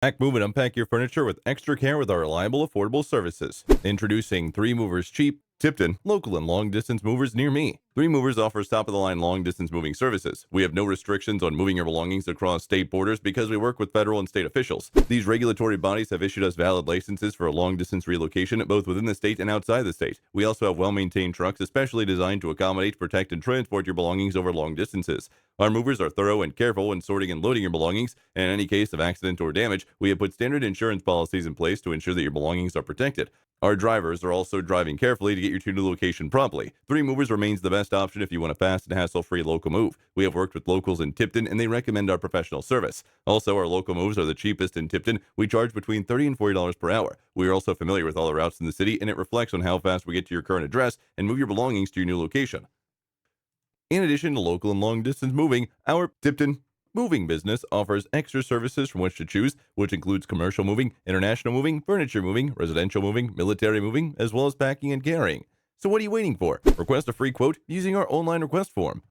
Pack, move, and unpack your furniture with extra care with our reliable, affordable services. Introducing 3 Movers Cheap, Tipton, local and long-distance movers near me. 3 Movers offers top-of-the-line long-distance moving services. We have no restrictions on moving your belongings across state borders because we work with federal and state officials. These regulatory bodies have issued us valid licenses for a long-distance relocation both within the state and outside the state. We also have well-maintained trucks especially designed to accommodate, protect, and transport your belongings over long distances. Our movers are thorough and careful when sorting and loading your belongings, and in any case of accident or damage, we have put standard insurance policies in place to ensure that your belongings are protected. Our drivers are also driving carefully to get you to your new location promptly. 3 Movers remains the best option if you want a fast and hassle-free local move. We have worked with locals in Tipton, and they recommend our professional service. Also, our local moves are the cheapest in Tipton. We charge between $30 and $40 per hour. We are also familiar with all the routes in the city, and it reflects on how fast we get to your current address and move your belongings to your new location. In addition to local and long-distance moving, our Tipton moving business offers extra services from which to choose, which includes commercial moving, international moving, furniture moving, residential moving, military moving, as well as packing and carrying. So what are you waiting for? Request a free quote using our online request form.